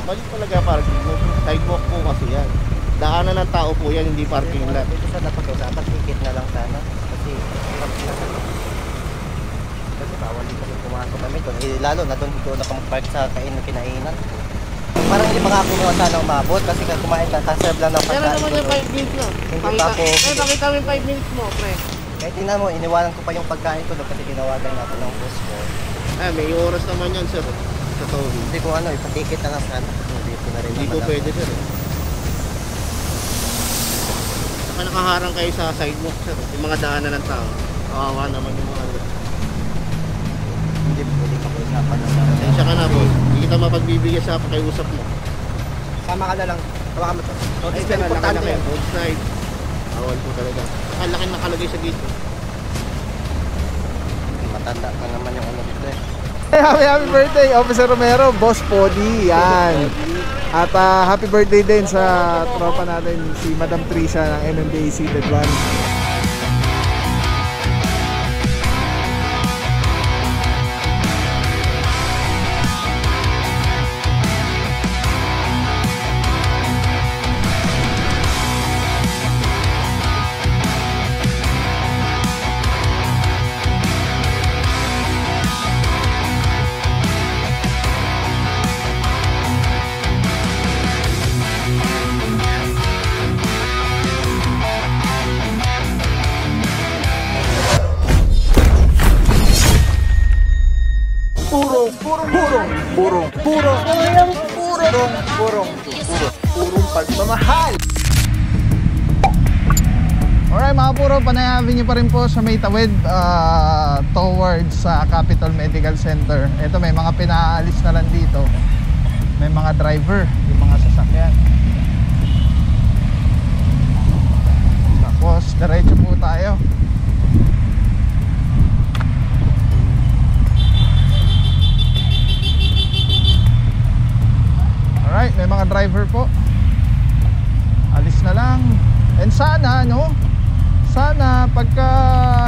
Mali talaga parking lot. Sidewalk po kasi yan. Daanan ng tao po yan, hindi parking lot. Dito sa napag-usapan, ticket na lang sana. Kasi hirap sila sa kasi bawal dito kami pumasok kami doon. Lalo na doon na park sa kinainan. Parang hindi makakuha sana umabot kasi kumain ka, kaserve lang ng pagkain. Yan naman yung 5 minutes lang. Pakita mo yung 5 minutes mo, pre. Kahit tingnan mo, iniwanan ko pa yung pagkain ko doon kasi tinawagan natin ng boss ko. May oras naman yan, sir. Sa towing. Hindi ko ipatikit na lang sana. Hindi ko na rin. Hindi ko pwede, sir. Saka nakaharang kayo sa sidewalk, sir. Yung mga daanan ng tao. Kawawa naman yung mga... Hindi pwede ka po usapan ng mga. Tensya ka na, boss. Hindi kita mapagbibigay sa pakiusap mo. Sama ka na lang. Tawa ka mo to. Ay, sir, laki-laki yan. Both side. Awal po talaga. Ang laki nakalagay sa dito. Matanda ka naman yung ano dito eh. Happy birthday, Officer Romero, Boss Podi, yan. At happy birthday din sa tropa natin, si Madam Trisha ng MMDA Seated One. Purong pagmamahal. Alright mga puro, Panay Avenue pa rin po sa may tawid towards Capital Medical Center. Ito may mga pinaalis na lang dito. May mga driver, yung mga sasakyan. Tapos diretso po tayo. Alright, may mga driver po. Alis na lang. And sana, sana pagka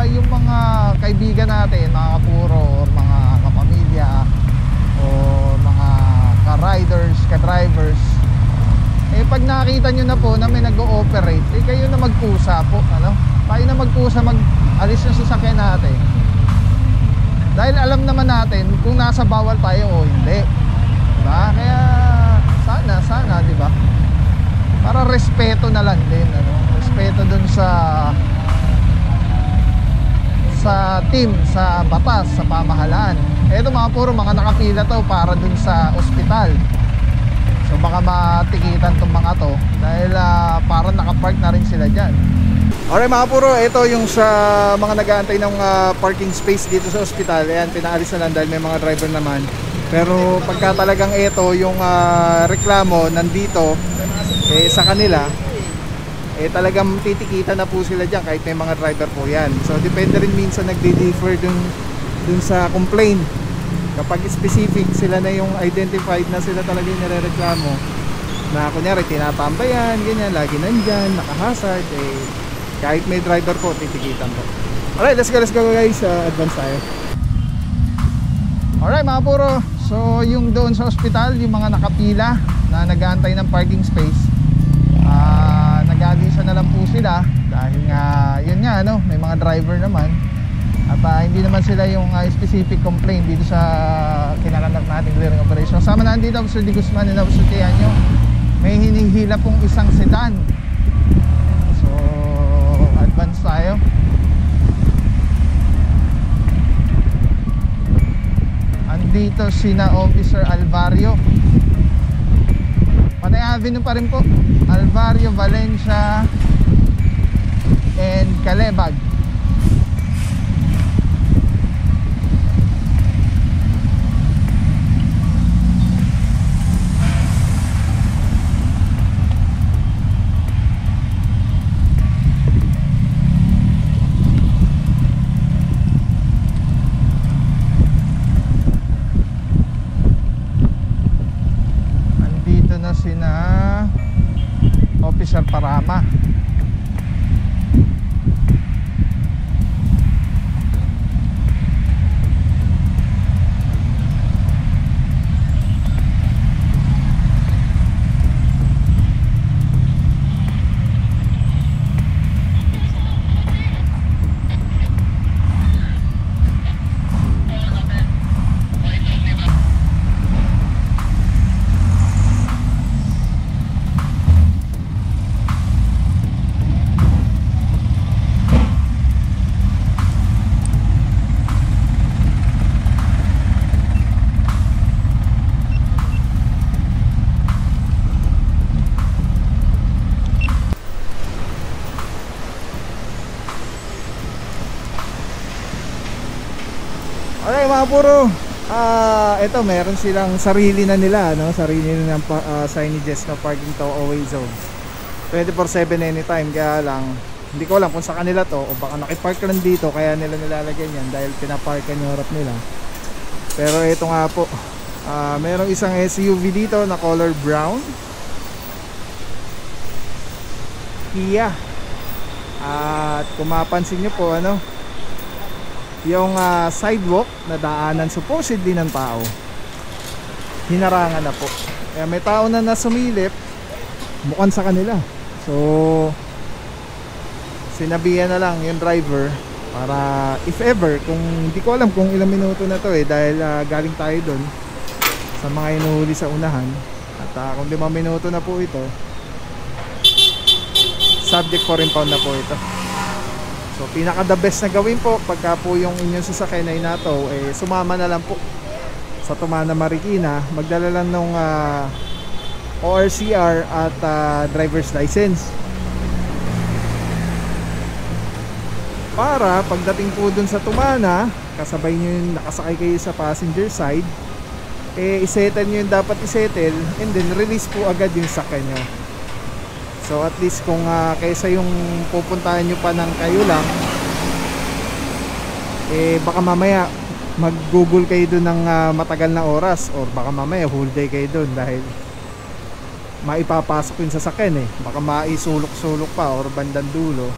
yung mga kaibigan natin, mga kapuro, or mga kapamilya, o mga ka-riders, ka-drivers, pag nakita nyo na po na may nag-ooperate, kayo na magkusa po, tayo na magkusa mag-alis yung sasakyan natin. Dahil alam naman natin kung nasa bawal tayo o hindi. Diba? Kaya sana, di ba? Para respeto na lang din, respeto dun sa team, sa batas, sa pamahalaan. Ito mga puro mga nakapila to para dun sa ospital. So baka matikitan tong mga to dahil parang nakapark na rin sila dyan. Alright mga puro, ito yung sa mga nag-aantay ng parking space dito sa ospital. Ayan, pinaalis na lang dahil may mga driver naman. Pero pagka talagang ito yung reklamo nandito sa kanila, talagang titikita na po sila dyan kahit may mga driver po yan. So depende rin minsan nagdi-differ dun sa complaint. Kapag specific sila na yung identified na sila talaga yung nirereklamo, na kunyari tinatambayan, ganyan, lagi nandyan, nakahazard, kahit may driver po, titikitan po. Alright, let's go guys, advance tayo. Alright mga puro, so yung doon sa ospital, yung mga nakapila na nag-aantay ng parking space, nag-agisa na lang po sila dahil nga, yun nga, may mga driver naman. At hindi naman sila yung specific complaint dito sa kinalanak natin clearing operation. Sama na dito Officer Di Guzman and Officer Tianyo. May hinihila pong isang sedan. So advance tayo. Andito sina Officer Alvario. Panay Avenue pa rin po. Alvario, Valencia and Calebag. Sina Officer Parama. mga puro, ito meron silang sarili na nila, no? Sarili na ng signages na parking to away zone. 24/7 anytime, kaya lang hindi ko alam kung sa kanila to o baka nakipark lang dito kaya nila nilalagay yan dahil pinaparkan yung harap nila. Pero ito nga po, merong isang SUV dito na color brown, Kia. At kung mapansin nyo po, ano, yung sidewalk na daanan supposedly ng tao, hinarangan na po. Kaya may tao na nasumilip mukhang sa kanila. So sinabihan na lang yung driver para if ever, kung hindi ko alam kung ilang minuto na to dahil galing tayo doon sa mga inuhuli sa unahan. At kung 5 minuto na po ito, subject for impound na po ito. So pinaka the best na gawin po pagka po yung inyong sasakyan ay nataw, sumama na lang po sa Tumana Marikina, magdala lang ng ORCR at driver's license para pagdating po dun sa Tumana, kasabay nyo yung nakasakay kayo sa passenger side, isettle nyo yung dapat isettle and then release po agad yung sakyan nyo. So at least kung kaysa yung pupuntahan nyo pa ng kayo lang, baka mamaya mag-google kayo dun ng matagal na oras, or baka mamaya whole day kayo dun dahil maipapasok yung sasakyan baka maisulok-sulok pa or bandang dulo.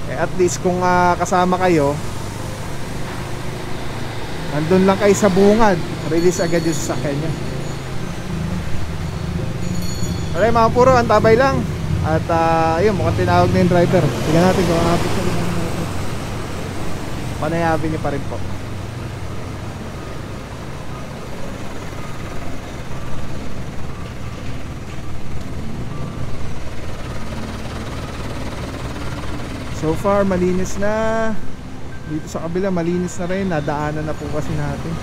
At least kung kasama kayo, nandun lang kayo sa bungad, release agad yung sasakyan nyo. Okay mga puro, antabay lang. At yun, mukhang tinawag na yung driver. Tignan natin kung aabot na rin. Panayabin niyo pa rin po. So far malinis na. Dito sa kabila malinis na rin. Nadaanan na po kasi natin.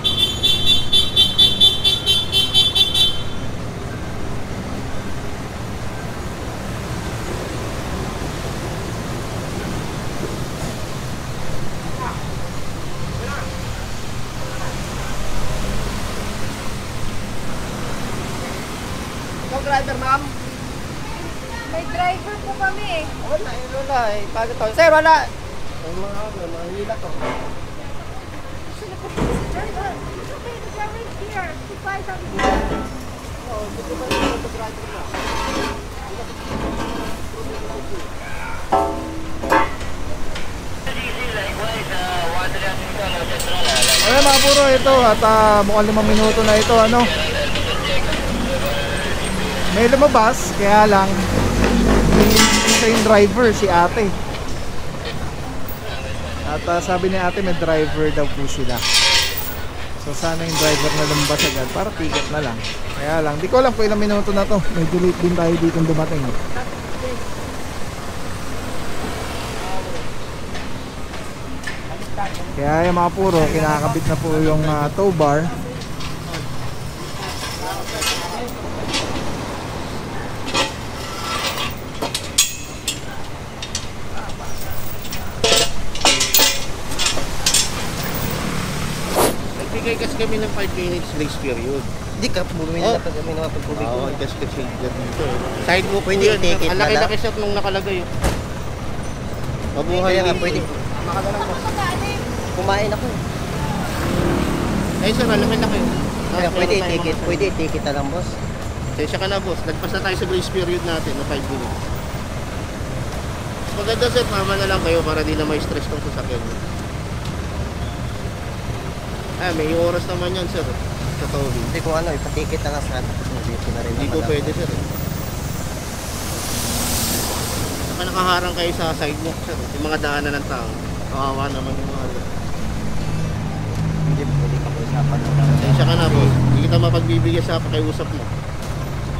Ikaw driver, ma'am? May driver po kami. Wala, wala. Bago to. Sir, wala. Yung mga hila to. Sino po si driver? It's okay, the driver is here. Si Pai sabi here. Oo, dito ba yung driver na? Okay mga puro, ito at mukhang 5 minuto na ito, ano, may lumabas, kaya lang isa yung driver, si ate. At sabi ni ate may driver daw po sila. So sana yung driver na lumabas agad para ticket na lang. Kaya lang, di ko alam kung ilang minuto na to. Medyo late din tayo dito dumating. Kaya yung mga puro, kinakabit na po yung tow bar. Nagbigay kasi kami ng 5 minutes grace period. Hindi ka, bumili na pag kami naman pagpubig ko. Kasi dito sidewalk po Pwede yun. i-take it Ang na lang. laki-laki set nung nakalagay yun. Mabuhay Kaya nga, dito. pwede. Kumain ako. Ay sir, alam na kayo. Kaya pwede i-take it. Pwede i-take it na lang, boss. Sensya ka na boss, nagpas na tayo sa grace period natin na 5 minutes. Maganda sir, tama na lang kayo para di na may stress tong sasakyan. May oras naman yan sir, sa towing. Hindi ko ano, ipatikit na lang sana. Dito na rin Hindi ko naman pwede sir. Saka nakaharang kayo sa sidewalk sir, yung mga daanan ng tao. Kawawa naman yung mga Hindi, pwede ka po usapan na lang. Sensya ka na boss, hindi kita mapagbibigay sa pakiusap mo.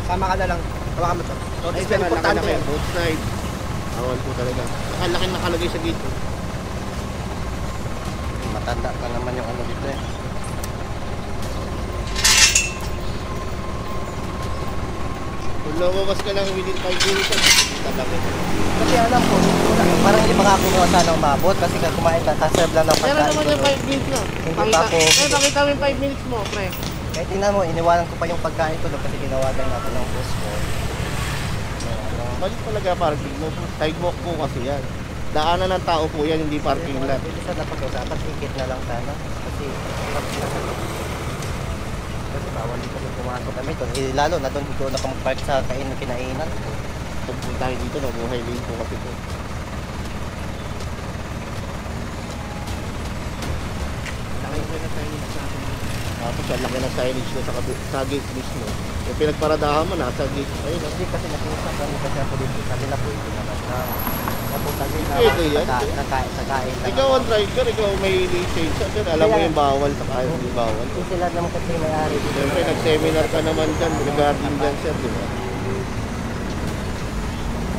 Sama ka na lang. Hawakan mo ito. Ay sir, laki na kayo, both side. Awal po talaga. Saka laki nakalagay sa gate. Matanda pa naman yung ano dito eh. lumabas ka lang within 5 minutes, talaga. Kasi alam ko, parang hindi pa nga ako sana umabot kasi kumain ka, kaserve lang ng Pero pagkain naman ko. yung 5 minutes na. Hindi pa ako. Pakita mo yung 5 minutes mo, pre. Kaya tingnan mo, iniwanan ko pa yung pagkain ko doon kasi ginawagan natin ng boss ko. Balik talaga parking mo. Sidewalk po kasi yan. Daanan ng tao po yan, hindi parking lot. Pwede sana pag-usapan, ticket na lang sana. Kasi bawal dito kung pumasok kami doon. Lalo na doon, doon ako mag-park sa kinainan. Pag punta tayo dito, mabuhay lane po kasi po. Laki ko na signage natin. Tapos ang laki ng signage na sa gate mismo. Yung pinagparadahan mo, nasa gate. Ayun, Hindi kasi nakiusap kami kasi ako dito. Sabi na po ito naman na napunta din na Pwede yan. nakain. ikaw ang driver, ikaw may license. Sir, alam mo yung bawal sa kaya hindi bawal. Hindi sila naman kasi may-ari dito. Siyempre, nag-seminar ka naman dyan regarding dyan, sir, di ba?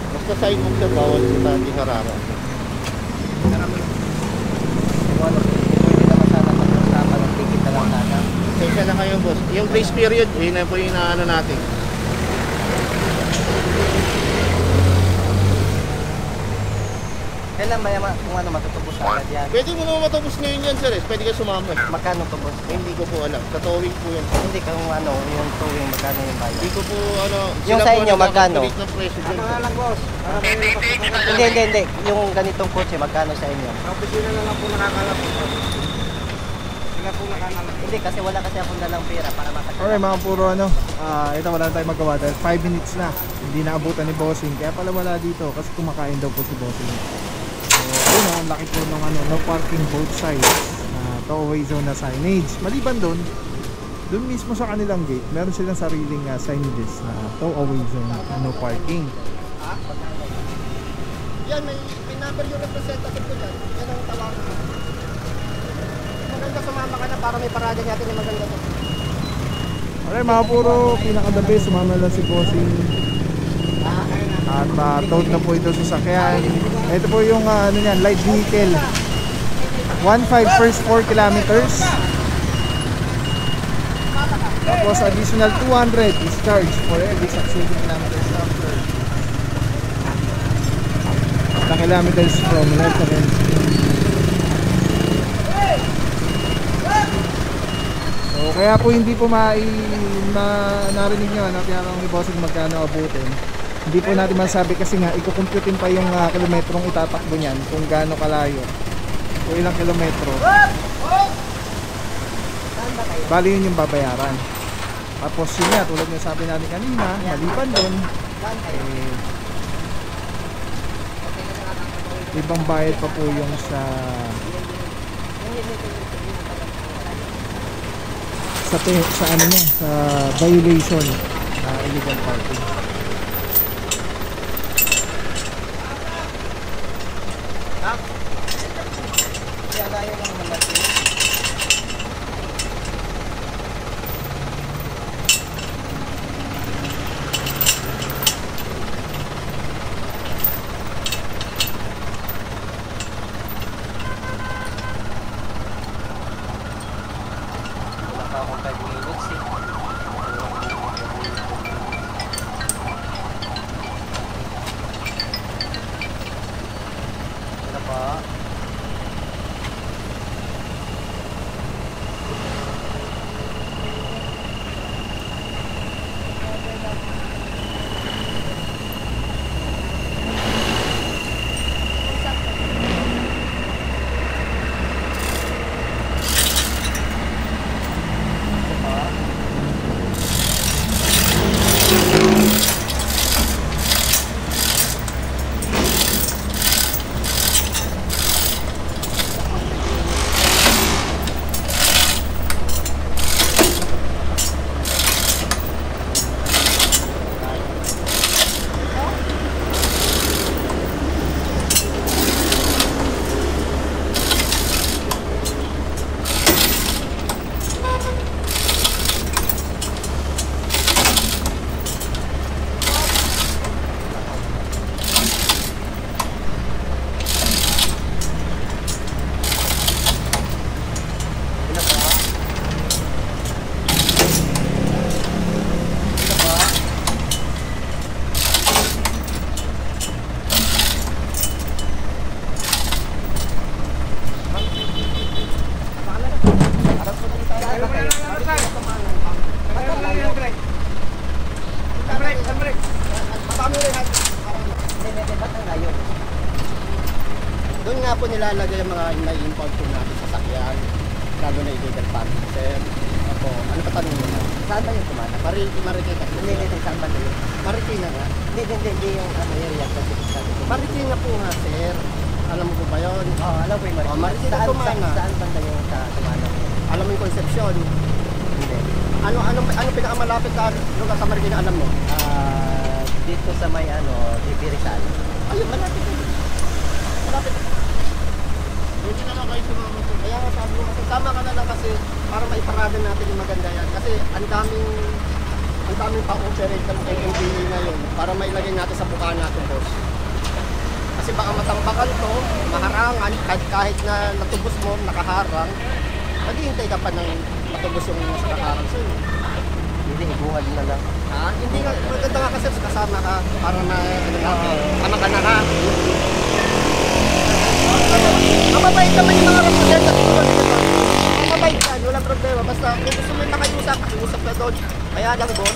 Basta sidewalk, sir, bawal sa ating harara. Pwede naman sana pag-usapan ng ticket na lang sana. Kaya na kayo, boss. Yung grace period, yun na po yung inaano natin. Kailan ba yaman kung ano matutubos agad yan? Pwede mo naman matapos ngayon yan, sir. Pwede ka sumama. Magkano tubos? Hindi ko po alam. Sa towing po yan. Hindi kung ano, yung towing, magkano yung bayad? Hindi ko po, ano... Yung sila sa po inyo, magkano? nagkakapalit ng presyo dyan, sir. boss. Hindi. Yung ganitong kotse, magkano sa inyo? Opisina na lang po nakakalap. Sila po nakakalap. Hindi, kasi wala kasi akong dalang pera para makasama. Okay mga puro ano, ito wala tayong magawa dahil 5 minutes na. Hindi naabutan ni Bossing. Kaya pala wala dito kasi kumakain daw po si Bossing. So, yun ang laki po ng ano, no parking both sides. Two-way zone na signage. Maliban doon mismo sa kanilang gate, meron silang sariling signages na two-way zone, no parking. Yan, may number yung representative ko dyan. Yan ang tawagan ko. Maganda sumama ka na para may parada natin yung maganda to. Okay mga puro, pinaka-the best, sumama lang si Bossing. At towed na po ito sa sakyan. Ito po yung ano yan, light vehicle. 1.5 first 4 kilometers. Tapos additional 200 is charged for every succeeding kilometers after. The kilometers from reference. So kaya po hindi po narinig nyo ano, kaya kung i-bossing magkano abutin. Hindi po natin masabi kasi nga ikukumputin pa yung kilometrong itatakbo niyan kung gaano kalayo o ilang kilometro. Bali yun yung babayaran. Tapos yun nga, tulad yung sabi natin kanina, maliban doon ibang bayad pa po yung sa ano niya, sa violation na illegal parking. Ba't ang layo? Doon nga po nilalagay yung mga na-import po natin sa sakyan. Lalo na illegal parking, sir. Opo, ano pa tanong mo na? Saan ba yung kumana? Marikina. Hindi, saan ba yun? Marikina nga. Hindi yung ano area kasi sabi ko. Marikina po nga, sir. Alam mo po ba yun? Oo, alam ko yung Marikina. Marikina Saan kumana. Saan banda yung sa kumana? Alam mo yung Concepcion. Hindi. Ano pinakamalapit na lugar sa Marikina, alam mo? Dito sa may DP Rizal. Ayun, malapit na. Malapit. Hindi na lang kayo sumama po. Kaya nga sabi mo, sama ka na lang kasi para maiparada natin yung maganda yan. Kasi ang daming pa-operate ng MMDA ngayon para mailagay natin sa buka natin, boss. Kasi baka matampakan to, maharangan, kahit na natubos mo, nakaharang, maghihintay ka pa ng matubos yung nasa nakaharang sa'yo. Hindi, ibungad na lang. Ha? Hindi nga, maganda nga kasi kasama ka para na, sama ka na ka. Mababait naman yung mga representative ko dito. Mababait yan, walang problema. Basta kung gusto mo yung nakiusap, nakiusap ka doon. Kaya lang, boss,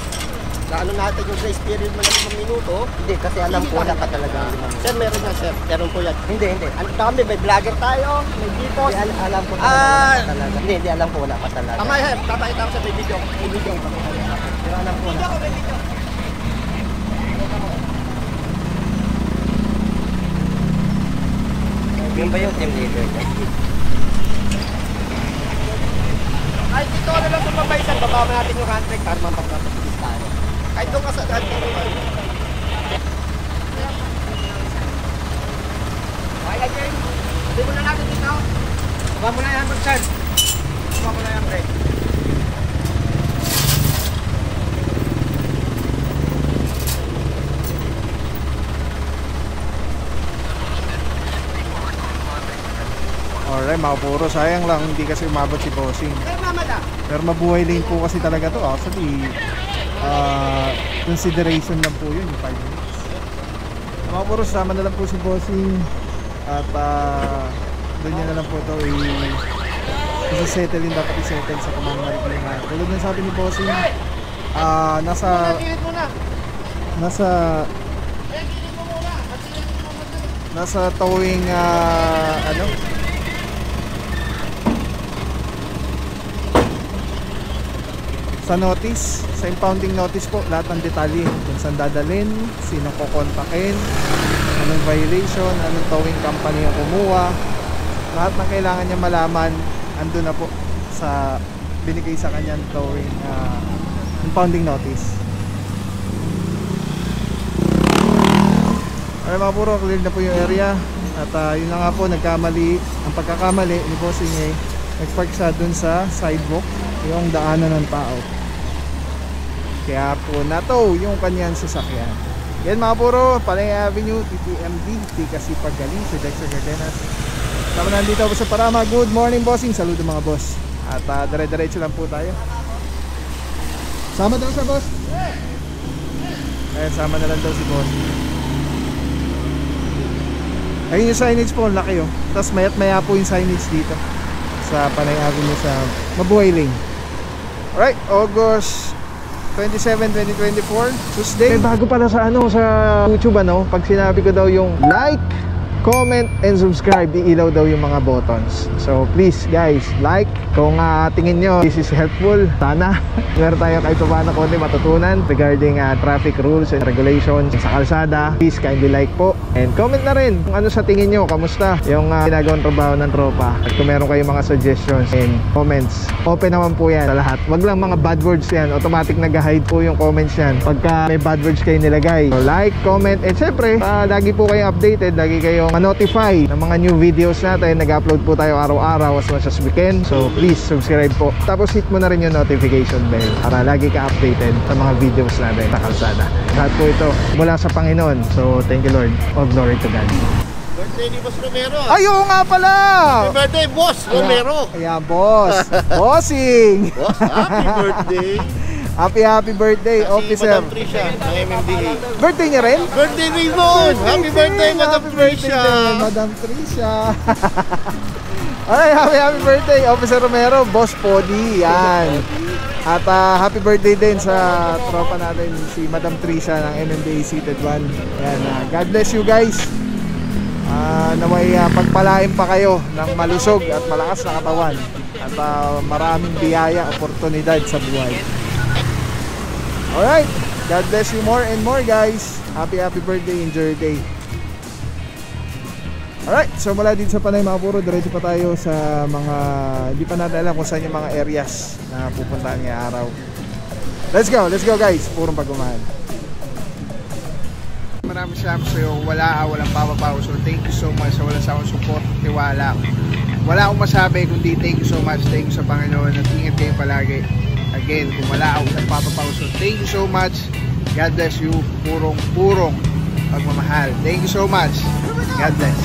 na ano natin yung grace period mo na 5 minuto. Hindi, kasi alam ko na ka talaga. Sir, meron yan, sir. Meron po yan. Hindi. Ano kami, may vlogger tayo, may dipos. Hindi, alam ko talaga. Hindi, alam ko wala ka talaga. Tama yan, papakita ko sa may video. May video. Pero alam ko wala. Yun ba yung team leader niya? Ay, dito na lang sa mabaysan, bababa natin yung handbrake para mapapapabilis tayo. Kahit doon ka sa daan ko rin. Kaya James, hindi mo na natin dito. Baba mo na yung handbrake, Chad. Baba mo na yung handbrake. Alright mga puro, sayang lang hindi kasi umabot si Bossing. Pero mabuhay lane po kasi talaga to. Actually, consideration lang po yun, yung 5 minutes. Mga puro, sama na lang po si Bossing. At doon niya na lang po ito i-settle yun, dapat i-settle sa Command Marikina. Tulad ng sabi ni Bossing, nasa towing sa notice, sa impounding notice po, lahat ng detalye kung saan dadalhin, sino kukontakin, anong violation, anong towing company ang kumuha, lahat ng kailangan niya malaman andun na po sa binigay sa kanyang towing impounding notice. Ay mga puro, clear na po yung area. At yun na nga po, ang pagkakamali ni Bossing nagpark siya dun sa sidewalk, yung daanan ng tao. Kaya po nato yung kanyang sasakyan. Yan mga puro, Palay Avenue, TTMD, Tikasi Pagaling, si Dexter Gardenas. Tama na nandito ako sa Parama. Good morning, Bossing. Saludo mga boss. At dire-diretso lang po tayo. Sama daw sa boss. Ayan, sama na lang daw si boss. Ayun yung signage po, laki oh. Tapos mayat maya po yung signage dito sa Panay Avenue sa Mabuhay Lane. Alright, August 27, 2024, Tuesday. Bago pala sa sa YouTube pag sinabi ko daw yung like, comment, and subscribe, iilaw daw yung mga buttons. So please guys, like. Kung tingin nyo this is helpful, sana meron tayo kahit paano konti matutunan regarding traffic rules and regulations sa kalsada. Please kindly like po, and comment na rin kung ano sa tingin nyo, kamusta yung ginagawang trabaho ng tropa. At kung meron kayong mga suggestions and comments, open naman po yan sa lahat. Wag lang mga bad words yan, automatic nag-hide po yung comments yan pagka may bad words kayo nilagay. So like, comment, and syempre lagi po kayong updated, lagi kayong notify ng mga new videos natin. Nag-upload po tayo araw-araw as much as we can. So please subscribe po. Tapos hit mo na rin yung notification bell para lagi ka updated sa mga videos natin sa kalsada. Lahat po ito mula sa Panginoon. So thank you Lord. All glory to God. Birthday ni Boss Romero. Ay, oo nga pala! Happy birthday, Boss Romero. Ayan, boss. Bossing! Boss, happy birthday. Happy birthday, Si officer. Madam Tricia ng MMDA. Birthday niya rin? Birthday rin, Boss! Happy birthday, Madam Happy birthday Tricia. din, Madam Tricia. Alright, happy birthday, Officer Romero, Boss Podi, yan. At happy birthday din sa tropa natin, si Madam Trisha ng MMDA Seated One. Yan, God bless you guys. Naway pagpalain pa kayo ng malusog at malakas na katawan. At maraming biyaya, oportunidad sa buhay. Alright, God bless you more and more guys. Happy birthday, enjoy your day. Alright, so mula dito sa Panay mga puro, diretso pa tayo sa mga hindi pa natin alam kung saan yung mga areas na pupuntahan ngayong araw. Let's go guys, purong pagmamahal. Maraming salamat sa iyo, walang papapaw. So thank you so much sa wala sa akong support, tiwala. Wala akong masabi kundi thank you so much, thank you sa Panginoon at ingat kayo palagi. Again, kung wala akong papapaw, so thank you so much. God bless you, purong pagmamahal. Thank you so much. God bless.